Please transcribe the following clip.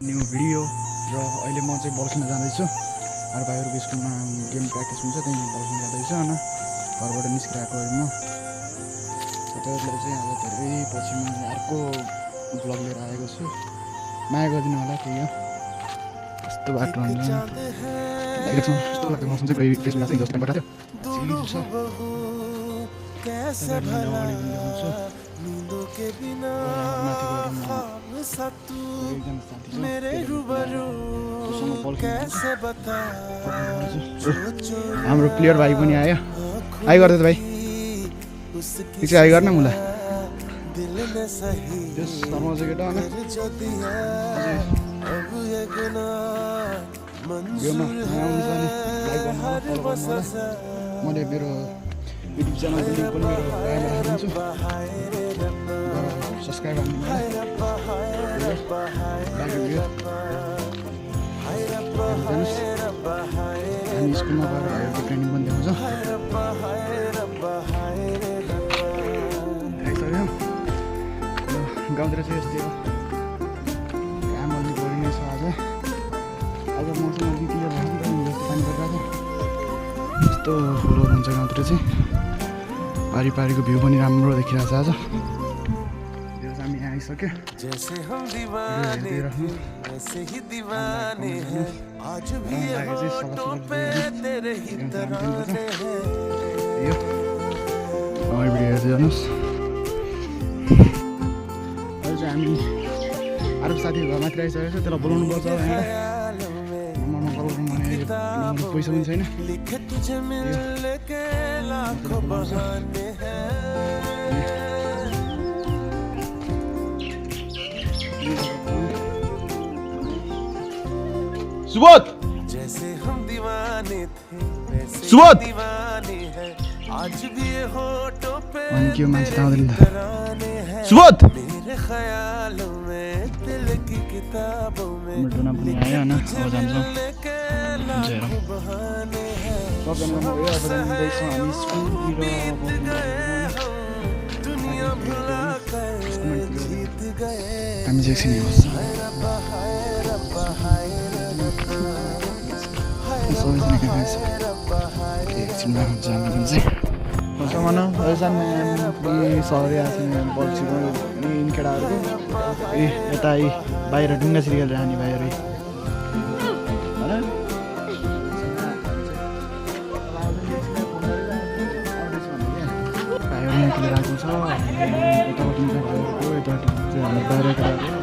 new video र अहिले म चाहिँ बल खेल्न जाँदैछु अरू भाइहरूको स्कुलमा गेम प्र्याक्टिस हुन्छ त्यही बल खेल्न जाँदैछु होइन घरबाट निस्किरहेको म तपाईँहरूलाई चाहिँ आज धेरै पछि म अर्को ब्लग लिएर आएको छु माया गरिदिनु होला त्यही हो यस्तो बाटो हुन्छ यस्तो लाग्छ मौसम चाहिँ फेरि त्यसमा चाहिँ जस्तो पठाएको थियो छ हाम्रो प्लेयर भाइ पनि आयो आइ गर्दै त भाइ एकछिन आइ गर्न मुला शर्माउँछ केटा मैले मेरो युट्युब च्यानलको लिङ्क पनि मेरो बायोमा राखिदिन्छु सब्सक्राइब हामी स्कुलमा गएर भाइहरूको ट्रेनिङ पनि देखाउँछ आइसक्यो गाउँतिर चाहिँ यस्तै हो काम अलि बढी नै छ आज मौसम अलिक क्लियर भयो नि त जस्तो पानी परिरहेको छ यस्तो फुलहरू हुन्छ गाउँतिर चाहिँ पारिपारिको भ्यू पनि राम्रो देखिरहेको छ आज हामी आइसक्यो भिडियो हेर्दै जानुहोस् अहिले चाहिँ हामी अर्को साथीको घर माथि आइसकेको छ त्यसलाई बोलाउनु पर्छ पैसा पनि छैन सुबोध सुबोध अनि के मान्छे आउँदैन सुबोध डोना पनि आयो होइन अब जान्छौँ हामी चाहिँ एकछिन सहरै आएको बल्छी केटाहरूको यता बाहिर ढुङ्गासिरी गरेर हानी भाइहरू भाइहरू निस्केर आएको छ यतापट्टि चाहिँ हाम्रो बाहिर केटाहरू